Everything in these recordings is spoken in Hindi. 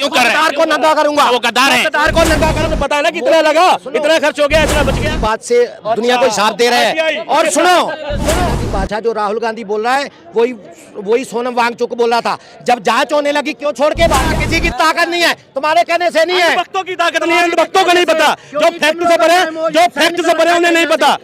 क्यों कर रहे हैं? गद्दार को नंगा करूंगा, वो गद्दार है। गद्दार को नंगा करूंगा। पता ना कितना लगा, इतना खर्च हो गया, इतना बच गया। बात से दुनिया को हिसाब दे रहे हैं। और सुनो, बादशाह जो राहुल गांधी बोल रहा है वही सोनम वांगचुक बोल रहा था। जब जांच होने लगी क्यों छोड़ के भागा? किसी की ताकत नहीं है, तुम्हारे कहने से नहीं है। भक्तों की ताकत नहीं है, भक्तों को नहीं पता। जो फैक्ट से बने उन्हें नहीं पता।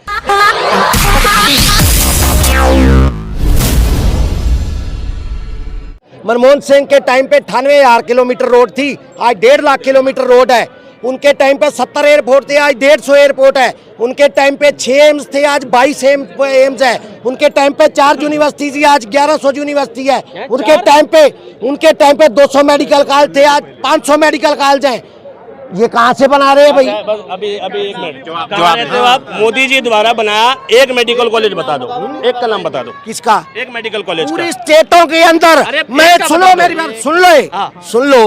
मनमोहन सिंह के टाइम पे 98,000 किलोमीटर रोड थी, आज 1.5 लाख किलोमीटर रोड है। उनके टाइम पे 70 एयरपोर्ट थे, आज 150 एयरपोर्ट है। उनके टाइम पे 6 एम्स थे, आज 22 एम्स है। उनके टाइम पे 4 यूनिवर्सिटी थी, आज 1100 यूनिवर्सिटी है। उनके टाइम पे 200 मेडिकल कॉलेज थे, आज 500 मेडिकल कॉलेज हैं। ये कहाँ से बना रहे हैं भाई? बस अभी एक मिनट, कहाँ रहते हो आप? मोदी जी द्वारा बनाया एक मेडिकल कॉलेज बता दो, एक का नाम बता दो। किसका? एक मेडिकल कॉलेज पूरी स्टेटों के अंदर। मैं सुनो मेरी बात, सुन लो।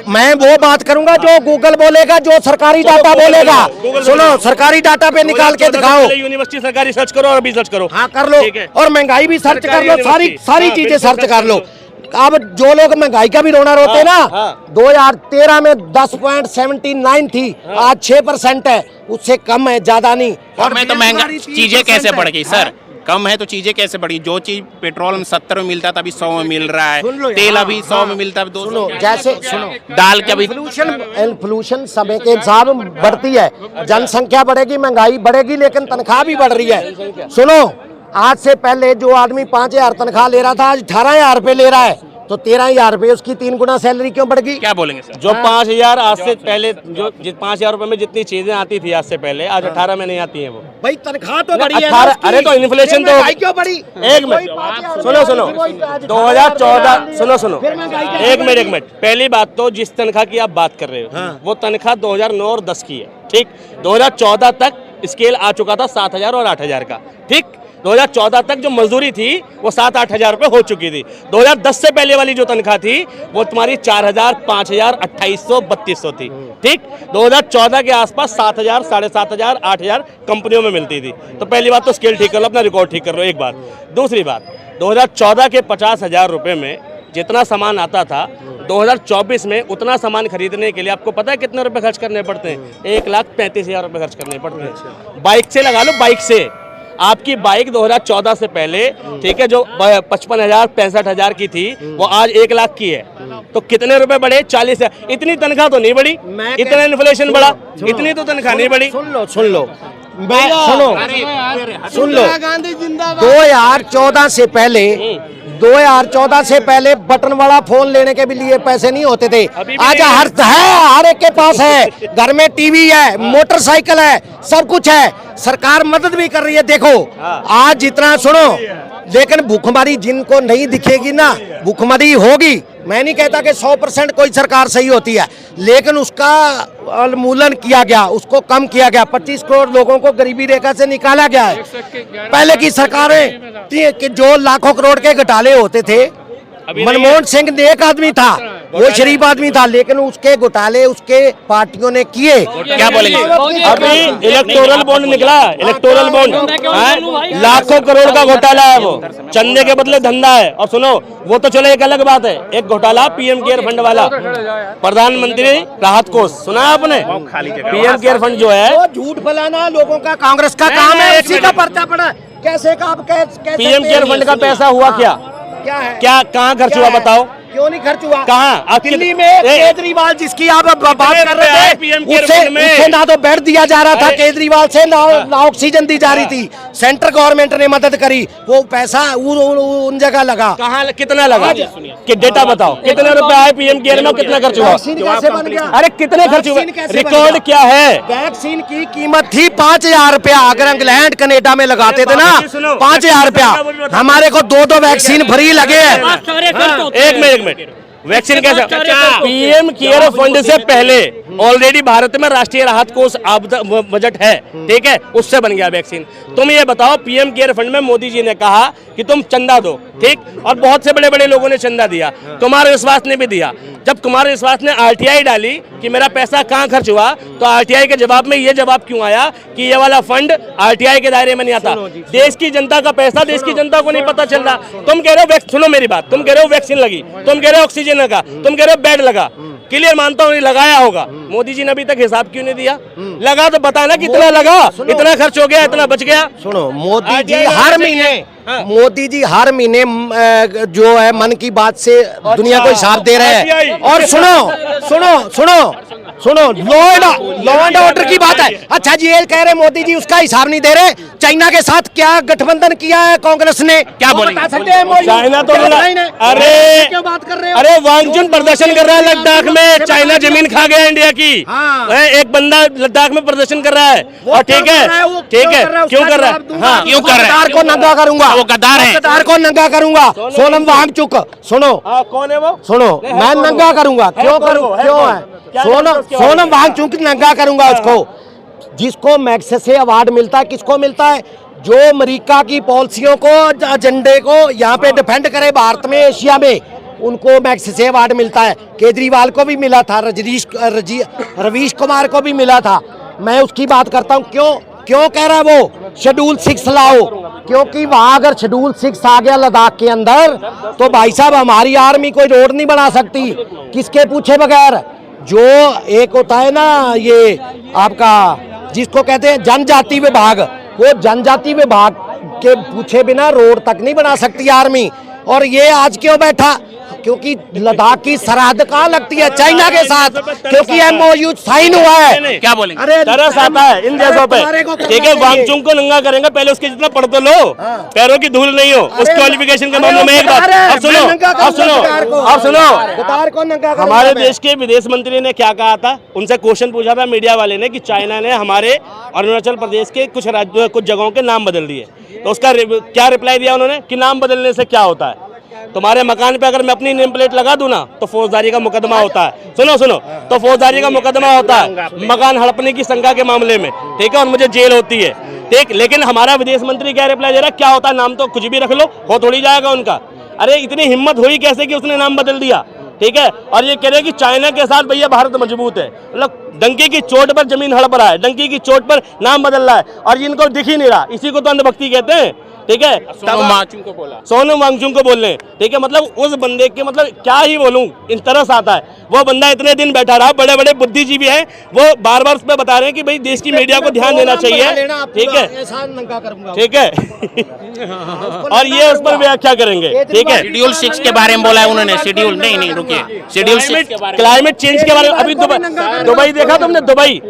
मैं वो बात करूंगा जो गूगल बोलेगा, जो सरकारी डाटा बोलेगा। सुनो, सरकारी डाटा पे निकाल के दिखाओ। यूनिवर्सिटी सरकारी सर्च करो और अभी सर्च करो। हाँ कर लो, और महंगाई भी सर्च कर लो, सारी चीजें सर्च कर लो। अब जो लोग महंगाई का भी रोना रोते ना, 2013 में 10.79 थी, आज 6% है। उससे कम है, ज्यादा नहीं। और मैं तो महंगा चीजें कैसे बढ़ गई सर? कम है तो चीजें कैसे बढ़ी? जो चीज पेट्रोल में 70 में मिलता था अभी 100 में मिल रहा है, तेल अभी 100 में मिलता है 200। जैसे सुनो, दाल के अभी इन्फ्लेशन समय के हिसाब बढ़ती है, जनसंख्या बढ़ेगी, महंगाई बढ़ेगी, लेकिन तनख्वाह भी बढ़ रही है। सुनो, आज से पहले जो आदमी 5,000 तनख्वाह ले रहा था, आज 18,000 रुपए ले रहा है, तो 13,000 रुपए उसकी 3 गुना सैलरी क्यों बढ़ गई? क्या बोलेंगे सर? जो 5,000 आज से पहले, जो 5,000 रुपए में जितनी चीजें आती थी आज से पहले, आज 18 में नहीं आती है वो। भाई तनख्वाह तो बढ़ी है 18। अरे तो इन्फ्लेशन तो क्यों बढ़ी? एक मिनट सुनो 2014 सुनो एक मिनट। पहली बात तो जिस तनख्वाह की आप बात कर रहे हो वो तनख्वाह 2009 और 10 की है, ठीक। 2014 तक स्केल आ चुका था 7,000 और 8,000 का, ठीक। 2014 तक जो मजदूरी थी वो 7-8 हजार रुपए हो चुकी थी। 2010 से पहले वाली जो तनख्वाह थी वो तुम्हारी 4,000, 5,000, 2,800, 3,200 थी, ठीक। 2014 के आसपास 7,000, 7,500, 8,000 कंपनियों में मिलती थी। तो पहली बात तो स्केल ठीक कर लो, अपना रिकॉर्ड ठीक कर लो, एक बात। दूसरी बात, 2014 के 50,000 रुपए में जितना सामान आता था, 2024 में उतना सामान खरीदने के लिए आपको पता है कितने रुपए खर्च करने पड़ते हैं? 1,35,000 रुपए खर्च करने पड़ते हैं। बाइक से लगा लो, बाइक से आपकी बाइक 2014 से पहले, ठीक है, जो 55,000, 65,000 की थी वो आज 1 लाख की है। तो कितने रुपए बढ़े? 40,000। इतनी तनख्वाह तो नहीं बढ़ी, इतना इन्फ्लेशन बढ़ा, इतनी तो तनख्वाह नहीं बढ़ी। सुन लो 2014 से पहले 2014 से पहले बटन वाला फोन लेने के भी लिए पैसे नहीं होते थे। आज हर एक के पास है, घर में टीवी है, मोटरसाइकिल है, सब कुछ है। सरकार मदद भी कर रही है। देखो आज जितना सुनो, लेकिन भूखमरी जिनको नहीं दिखेगी ना, भूखमरी होगी। मैं नहीं कहता कि 100% कोई सरकार सही होती है, लेकिन उसका उन्मूलन किया गया, उसको कम किया गया। 25 करोड़ लोगों को गरीबी रेखा से निकाला गया है। पहले की सरकारें कि जो लाखों करोड़ के घोटाले होते थे, मनमोहन सिंह नेक आदमी था, वो शरीफ आदमी था, लेकिन उसके घोटाले उसके पार्टियों ने किए। क्या बोलेंगे? अभी इलेक्टोरल बॉन्ड निकला, इलेक्टोरल बॉन्ड लाखों करोड़ का घोटाला है, वो चंदे के बदले धंधा है। और सुनो, वो तो चलो एक अलग बात है, एक घोटाला पीएम केयर फंड वाला, प्रधानमंत्री राहत कोष, सुना है आपने? पीएम केयर फंड जो है, झूठ फैलाना लोगों का कांग्रेस का काम है, उसी का पर्चा पड़ा। कैसे का पीएम केयर फंड का पैसा हुआ क्या है? क्या कहाँ खर्च हुआ बताओ? क्यों नहीं खर्च हुआ? कहाँ? दिल्ली में केजरीवाल जिसकी आप बात कर रहे थे, उससे ना तो बेड दिया जा रहा था केजरीवाल से, ना ऑक्सीजन दी जा रही थी। सेंट्रल गवर्नमेंट ने मदद करी, वो पैसा उन जगह लगा। कहाँ, कितना लगा? कि डेटा बताओ, कितने रुपए आए पीएम केयर में, कितना खर्च हुआ? कैसे बन गया? अरे कितने खर्च हुए? रिकॉर्ड क्या है? वैक्सीन की कीमत थी 5,000 रुपया। अगर इंग्लैंड कनाडा में लगाते थे ना 5,000 रुपया, हमारे को 2 वैक्सीन फ्री लगे हैं। एक मिनट वैक्सीन कैसा? पीएम केयर फंड से पहले ऑलरेडी भारत में राष्ट्रीय राहत कोष आपदा बजट है, ठीक है, उससे बन गया वैक्सीन। तुम ये बताओ, पीएम केयर फंड में मोदी जी ने कहा कि तुम चंदा दो, ठीक, और बहुत से बड़े बड़े लोगों ने चंदा दिया, कुमार विश्वास ने भी दिया। जब कुमार विश्वास ने आरटीआई डाली कि मेरा पैसा कहाँ खर्च हुआ, तो आरटीआई के जवाब में ये जवाब क्यों आया कि ये वाला फंड आरटीआई के दायरे में नहीं आता। देश की जनता का पैसा देश की जनता को नहीं पता चल रहा। तुम कह रहे हो, सुनो मेरी बात, तुम कह रहे हो वैक्सीन लगी, तुम कह रहे हो ऑक्सीजन लगा, तुम कह रहे हो बेड लगा, क्लियर मानता हूँ लगाया होगा। मोदी जी ने अभी तक हिसाब क्यों नहीं दिया? लगा तो बताना कितना लगा, इतना खर्च हो गया, इतना बच गया। सुनो, मोदी जी हर महीने मोदी जी हर महीने जो है मन की बात से दुनिया को हिसाब दे रहे हैं। और सुनो लॉ एंड ऑर्डर की बात है। अच्छा जी, ये कह रहे मोदी जी उसका हिसाब नहीं दे रहे। चाइना के साथ क्या गठबंधन किया है कांग्रेस ने, क्या बोलेंगे? बता सकते हैं? चाइना तो क्यों बात कर रहे हो? अरे वांगचुन प्रदर्शन कर रहा है लद्दाख में, चाइना जमीन खा गया इंडिया की। एक बंदा लद्दाख में प्रदर्शन कर रहा है, और ठीक है क्यों कर रहा है? हाँ, क्यों कर रहा है? गद्दार को नंगा करूंगा, वो गद्दार है। गद्दार को नंगा करूंगा। सोनम वांगचुक, सुनो, कौन है वो? सुनो, मैं नंगा करूंगा। क्यों करूं? क्यों है? सोनम वांगचुक नंगा करूंगा उसको। जिसको मैग्सेसे अवार्ड मिलता है, किसको मिलता है? जो अमेरिका की पॉलिसियों को, एजेंडे को यहाँ पे डिफेंड करे भारत में, एशिया में, उनको मैग्सेसे अवार्ड मिलता है। केजरीवाल को भी मिला था, रवीश कुमार को भी मिला था। मैं उसकी बात करता हूँ। क्यों कह रहा है वो शेड्यूल 6 लाओ? क्योंकि वहां अगर शेड्यूल 6 आ गया लद्दाख के अंदर, तो भाई साहब हमारी आर्मी कोई रोड नहीं बना सकती किसके पूछे बगैर। जो एक होता है ना, ये आपका जिसको कहते हैं जनजाति विभाग, वो जनजाति विभाग के पूछे बिना रोड तक नहीं बना सकती आर्मी। और ये आज क्यों बैठा? क्योंकि लद्दाख की सरहद कहाँ लगती है? चाइना के साथ, क्योंकि MOU साइन हुआ है। क्या बोलेंगे? अरे तरस आता है इन देशों पे। ठीक है, वांगचुक को नंगा करेंगे, पहले उसके जितना पढ़ तो लो, पैरों की धूल नहीं हो उस क्वालिफिकेशन के मामले में। एक बात अब सुनो, हमारे देश के विदेश मंत्री ने क्या कहा था? उनसे क्वेश्चन पूछा था मीडिया वाले ने कि चाइना ने हमारे अरुणाचल प्रदेश के कुछ राज्यों, कुछ जगहों के नाम बदल दिए, तो उसका क्या रिप्लाई दिया उन्होंने कि नाम बदलने से क्या होता है? तुम्हारे मकान पे अगर मैं अपनी नेम प्लेट लगा दूं ना, तो फौजदारी का मुकदमा होता है। सुनो, तो फौजदारी का मुकदमा होता है मकान हड़पने की शंका के मामले में, ठीक है, और मुझे जेल होती है, ठीक। लेकिन हमारा विदेश मंत्री क्या रिप्लाई दे रहा है? क्या होता है? नाम तो कुछ भी रख लो, हो थोड़ी जाएगा उनका। अरे इतनी हिम्मत हुई कैसे कि उसने नाम बदल दिया, ठीक है। और ये कह रहे कि चाइना के साथ भैया भारत मजबूत है, मतलब डंकी की चोट पर जमीन हड़प रहा है, डंकी की चोट पर नाम बदल रहा है, और इनको दिख ही नहीं रहा। इसी को तो अंधभक्ति कहते हैं, ठीक है। सोनम वांगचुक को बोल रहे हैं, ठीक है। मतलब उस बंदे के, मतलब क्या ही बोलूं, इन तरस आता है। वो बंदा इतने दिन बैठा रहा, बड़े बड़े बुद्धिजीवी हैं, वो बार बार उस पर बता रहे हैं कि भाई देश की मीडिया को ध्यान देना चाहिए, ठीक है, ठीक है। और ये उस पर व्याख्या करेंगे, ठीक है। शेड्यूल 6 के बारे में बोला है उन्होंने। शेड्यूल नहीं रुकिए, शेड्यूल 6 क्लाइमेट चेंज के बारे में। अभी दुबई देखा तुमने? दुबई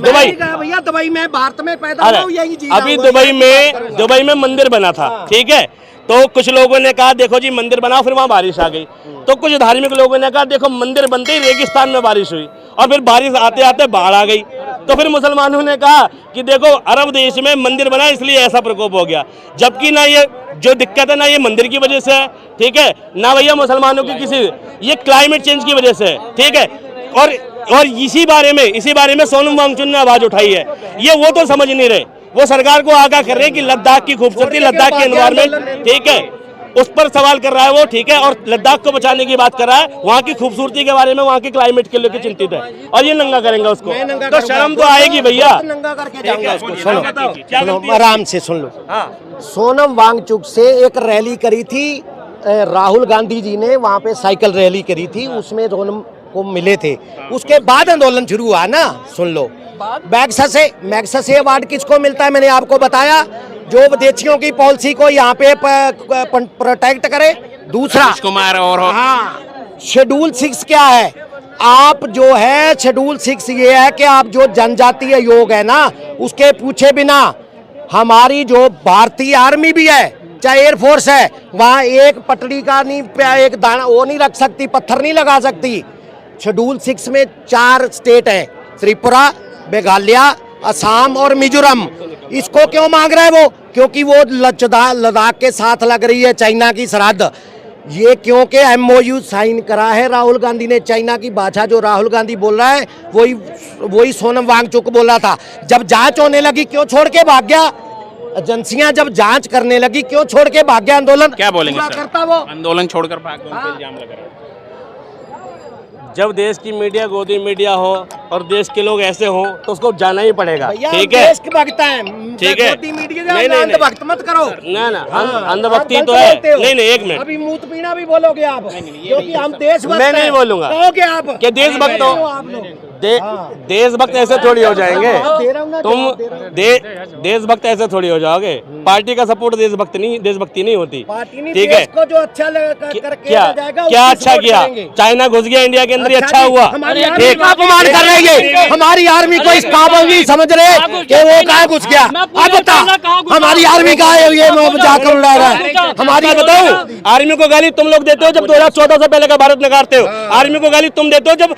भैया, दुबई में भारत में पैदा हुआ, यही चीज। अभी दुबई में मंदिर बना था, ठीक है। तो कुछ लोगों ने कहा देखो जी मंदिर बना, फिर वहां बारिश आ गई। तो कुछ धार्मिक लोगों ने कहा देखो मंदिर बनते ही रेगिस्तान में बारिश हुई, और फिर बारिश आते आते बाढ़ आ गई। तो फिर मुसलमानों ने कहा कि देखो अरब देश में मंदिर बना इसलिए ऐसा प्रकोप हो गया, जबकि ना ये जो दिक्कत है ना ये मंदिर की वजह से है, ठीक है, ना भैया मुसलमानों की किसी, ये क्लाइमेट चेंज की वजह से है, ठीक है। और इसी बारे में सोनम वांगचुक ने आवाज उठाई है। ये वो तो समझ नहीं रहे, वो सरकार को आगाह कर रहे हैं कि लद्दाख की खूबसूरती, लद्दाख की एनवायरनमेंट, ठीक है, उस पर सवाल कर रहा है वो, ठीक है। और लद्दाख को बचाने की बात कर रहा है, वहाँ की खूबसूरती के बारे में, वहाँ के क्लाइमेट के लेकर चिंतित है, और ये नंगा करेंगे उसको, तो शर्म तो आएगी भैया। नंगा करके जाऊंगा उसको। सुनो, आराम से सुन लो। सोनम वांगचुक से एक रैली करी थी राहुल गांधी जी ने, वहाँ पे साइकिल रैली करी थी, उसमें सोनम को मिले थे। उसके बाद आंदोलन शुरू हुआ ना, सुन लो। मैग्सेसे अवार्ड किसको मिलता है? मैंने आपको बताया, जो विदेशियों की पॉलिसी को यहाँ पे प्रोटेक्ट करे। दूसरा कुमार और शेड्यूल 6 क्या है? आप जो है शेड्यूल 6 ये है कि आप जो जनजातीय योग है ना, उसके पूछे बिना हमारी जो भारतीय आर्मी भी है, चाहे एयरफोर्स है, वहाँ एक पटड़ी का नहीं, एक दाना वो नहीं रख सकती, पत्थर नहीं लगा सकती। शेड्यूल 6 में 4 स्टेट है, त्रिपुरा, मेघालय, असम और मिजोरम। इसको क्यों मांग रहा है वो? क्योंकि वो लद्दाख के साथ लग रही है चाइना की सरहद। ये क्योंकि MOU साइन करा है राहुल गांधी ने। चाइना की भाषा जो राहुल गांधी बोल रहा है वही सोनम वांगचुक बोला था। जब जांच होने लगी क्यों छोड़ के भाग गया? एजेंसियां जब जांच करने लगी क्यों छोड़ के भाग गया? आंदोलन क्या बोलेंगे सर? करता वो आंदोलन छोड़कर भाग गया, उन पे इल्जाम लगा रहा है। जब देश की मीडिया गोदी मीडिया हो और देश के लोग ऐसे हों तो उसको जाना ही पड़ेगा। भैया, ठीक है, देश के भक्त हैं, ठीक है। मोदी मीडिया नहीं, नहीं, अंधभक्त मत करो। ना ना हाँ, अंधभक्ति आप तो गलत है। बोलते हो। नहीं नहीं, एक मिनट, अभी मूत पीना भी बोलोगे आप, क्योंकि हम देशभक्त मैं नहीं हैं। बोलूंगा। कहोगे आप कि देशभक्त हो। आप लोग। देशभक्त ऐसे थोड़ी हो जाएंगे दे रहा हूं ना, तुम। जवाब दे रहा हूं। देशभक्त ऐसे थोड़ी हो जाओगे। पार्टी का सपोर्ट देशभक्ति नहीं होती। पार्टी नहीं, ठीक है, देश को जो अच्छा करके क्या जाएगा क्या उसकी अच्छा सपोर्ट किया? करेंगे। चाइना घुस गया इंडिया के अंदर, ये अच्छा जी, हुआ। हमारी ठीक। आर्मी का अपमान कर रहे हैं ये। हमारी आर्मी को इस काबिल नहीं समझ रहे कि वो कहाँ घुस गया। अब बता, हमारी आर्मी का है ये जाकर उड़ा रहा है। हमारी बताऊं, आर्मी को गाली तुम लोग देते हो जब 2014 से पहले का भारत नकारते हो। आर्मी को गाली तुम देते हो जब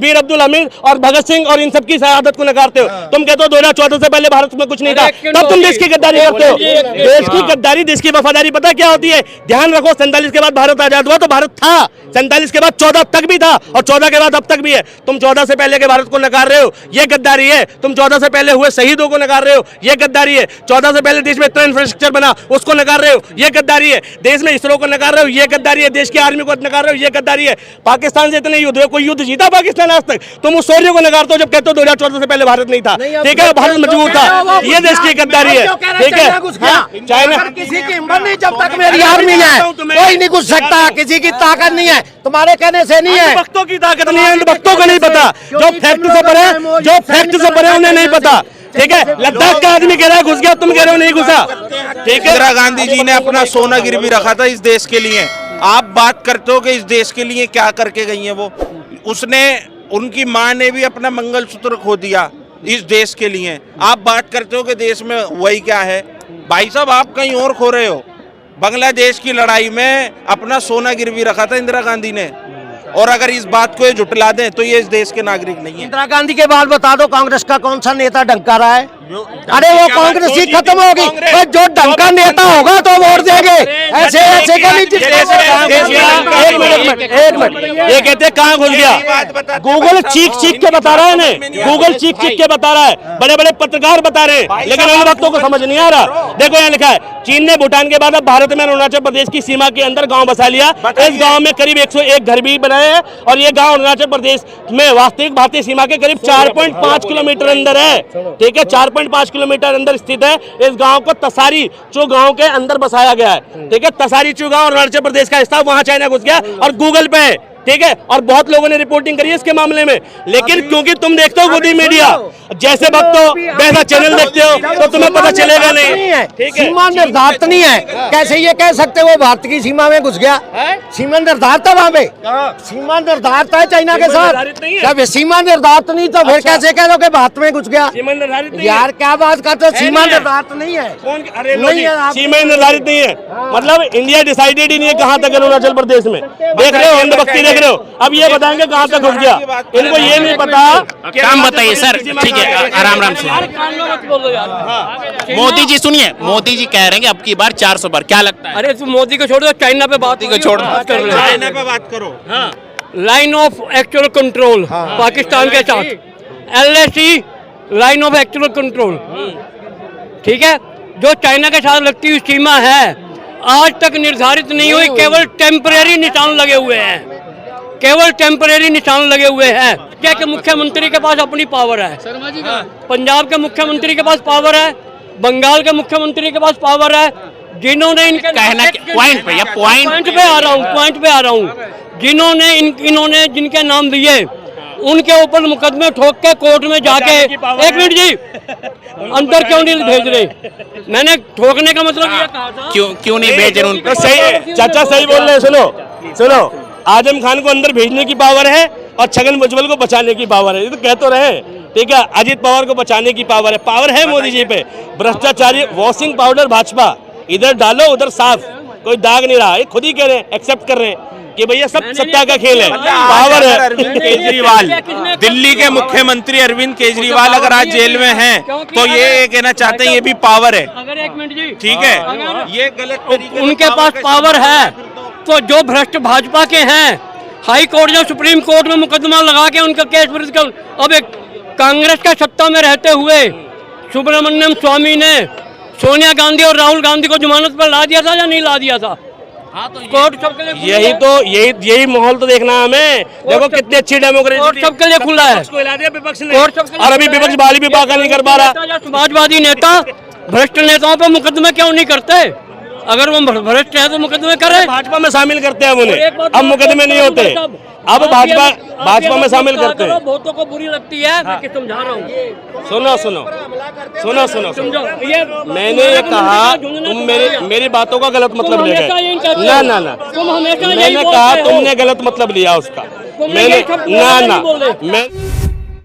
वीर अब्दुल हमीद और भगत सिंह और इन सब की शहादत को नकारते हो। तुम कहते हो 2014 से पहले भारत में कुछ नहीं था, तब तुम देश की गद्दारी करते हो। देश की गद्दारी, देश की वफादारी पता क्या होती है? ध्यान रखो, 47 के बाद भारत आजाद हुआ तो भारत था, 47 के बाद 14 तक भी था और 14 के बाद अब तक भी है। तुम 14 से पहले के भारत को नकार रहे हो, ये गद्दारी है। तुम 14 से पहले हुए शहीदों को नकार रहे हो, ये गद्दारी है। 14 से पहले देश में इतना इंफ्रास्ट्रक्चर बना, उसको नकार रहे हो, ये गद्दारी है। देश में इसरो को नकार रहे हो, ये गद्दारी है। देश की आर्मी को नकार रहे हो, ये गद्दारी है। पाकिस्तान से इतने युद्ध हुए, कोई युद्ध जीता पाकिस्तान आज तक? तुम उस शौर्य को नकारते हो जब कहते हो 2014 से पहले भारत नहीं था। ठीक है, भारत मजबूत था, ये देश की गद्दारी है। ठीक है, चाइना किसी की हिम्मत नहीं जब तक मेरी आर्मी है, कोई नहीं घुस सकता, किसी की ताकत नहीं है, तुम्हारे कहने से नहीं है। भक्तों की ताकत नहीं है, भक्तों को नहीं पता। जो फैक्ट से पढ़े, जो फैक्ट से पढ़े उन्हें नहीं पता। ठीक है, लद्दाख का आदमी कह रहा है घुस गया, तुम कह रहे हो नहीं घुसा। ठीक है, इंदिरा गांधी जी ने अपना सोना गिरवी रखा था इस देश के लिए। आप बात करते हो कि इस देश के लिए क्या करके गई है वो। उसने, उनकी माँ ने भी अपना मंगलसूत्र खो दिया इस देश के लिए। आप बात करते हो कि देश में वही क्या है। भाई साहब, आप कहीं और खो रहे हो। बांग्लादेश की लड़ाई में अपना सोना गिरवी रखा था इंदिरा गांधी ने, और अगर इस बात को ये झुटला दें तो ये इस देश के नागरिक नहीं है। इंदिरा गांधी के बाद बता दो कांग्रेस का कौन सा नेता ढंका रहा है? अरे वो कांग्रेस ही खत्म होगी, तो जो ढंका नेता होगा तो वोट देंगे। ऐसे ऐसे का नहीं। एक मिनट, ये कहते हैं कहाँ घुस गया? गूगल चीख के बता रहा है इन्हें, गूगल चीख के बता रहा है, बड़े बड़े पत्रकार बता रहे हैं, लेकिन इन वक्तों को समझ नहीं आ रहा। देखो यहाँ लिखा है, चीन ने भूटान के बाद अब भारत में अरुणाचल प्रदेश की सीमा के अंदर गांव बसा लिया। इस गांव में करीब 101 घर भी बनाए हैं और ये गांव अरुणाचल प्रदेश में वास्तविक भारतीय सीमा के करीब 4.5 किलोमीटर अंदर है। ठीक है, 4.5 किलोमीटर अंदर स्थित है। इस गांव को तसारी चू गांव के अंदर बसाया गया है। ठीक है, तसारी चू गांव अरुणाचल प्रदेश का हिस्सा, वहां चाइना घुस गया और गूगल पे है। ठीक है, और बहुत लोगों ने रिपोर्टिंग करी है इसके मामले में, लेकिन क्योंकि तुम देखते हो गोदी मीडिया जैसे भक्तों वैसा चैनल देखते हो तो तुम्हें पता चलेगा नहीं। ठीक है, सीमा निर्धारित नहीं है, कैसे ये कह सकते हो वो भारत की सीमा में घुस गया? सीमा निर्धारित है वहाँ पे, सीमा निर्धारित है चाइना के साथ। जब सीमा निर्धारित नहीं तो फिर कैसे कह दो कि भारत में घुस गया? यार क्या बात करते हो, सीमा निर्धारित नहीं है। सीमा निर्धारित नहीं है, मतलब इंडिया डिसाइडेड ही नहीं है कहाँ तक अरुणाचल प्रदेश में। देख रहे हो, अंधभक्ति देख रहे हो। अब ये बताएंगे कहाँ तक घुस गया, इनको ये नहीं पता। काम बताइए सर। ठीक है, आराम से। मोदी जी सुनिए, मोदी जी कह रहे हैं कि अब की बार 400 बार, क्या लगता है? अरे तुम मोदी को छोड़ दो, चाइना पे बात को छोड़ दो। चाइना पे बात करो। Line of actual control Pakistan के साथ, LAC line of actual control. ठीक है, जो चाइना के साथ लगती हुई सीमा है आज तक निर्धारित नहीं हुई, केवल टेम्परेरी निशान लगे हुए हैं, केवल टेम्परेरी निशान लगे हुए हैं। क्या के मुख्यमंत्री के पास अपनी पावर है, पंजाब के मुख्यमंत्री के पास पावर है, बंगाल के मुख्यमंत्री के पास पावर है, जिन्होंने इनके कहना पॉइंट पे, या पॉइंट पे आ रहा हूँ, जिन्होंने इन्होंने जिनके नाम दिए उनके ऊपर मुकदमे ठोक के कोर्ट में जाके, एक मिनट जी, अंदर क्यों नहीं भेज रहे? मैंने ठोकने का मतलब ये कहा था, क्यों नहीं भेज रहे उनको? सही, चाचा सही बोल रहे हैं। सुनो, आजम खान को अंदर भेजने की पावर है और छगन भुजबल को बचाने की पावर है, ये तो कह तो रहे। ठीक है, अजित पवार को बचाने की पावर है मोदी जी पे। भ्रष्टाचारी वॉशिंग पाउडर भाजपा, इधर डालो उधर साफ, कोई दाग नहीं रहा। ये खुद ही कह रहे हैं, एक्सेप्ट कर रहे हैं कि भैया सब सत्ता का खेल है, पावर है। अरविंद केजरीवाल, दिल्ली के मुख्यमंत्री अरविंद केजरीवाल अगर आज जेल में हैं तो ये कहना चाहते हैं ये भी पावर है। अगर एक मिनट जी, ठीक है, ये गलत तरीके उनके पास पावर है तो जो भ्रष्ट भाजपा के हैं, हाई कोर्ट या सुप्रीम कोर्ट में मुकदमा लगा के उनका केस विरुद्ध कर। अब एक कांग्रेस का सत्ता में रहते हुए सुब्रमण्यम स्वामी ने सोनिया गांधी और राहुल गांधी को जमानत पर ला दिया था या नहीं ला दिया था? कोर्ट सबके लिए खुली है। यही माहौल तो देखना है हमें। देखो कितनी अच्छी डेमोक्रेसी कोर्ट सबके लिए खुला है। को हिला दिया विपक्ष ने, कोर्ट सबके लिए और अभी विपक्ष बाली भी बाका नहीं कर पा रहा। नेता या समाजवादी नेता भ्रष्ट नेताओं पे मुकदमे क्यों नहीं करते? अगर वो भ्रष्ट है तो मुकदमे करें। भाजपा में शामिल करते हैं और उन्हें, एक बात अब मैं मुकदमे नहीं होते। अब भाजपा में शामिल बात करते करो, हैं। बहुतों को बुरी लगती है, मैं समझा रहा हूँ। सुनो समझो ये मैंने ये कहा तुम मेरी बातों का गलत मतलब ले गए। ना तुम हमेशा मैंने कहा तुमने गलत मतलब लिया उसका। मैंने ना मैं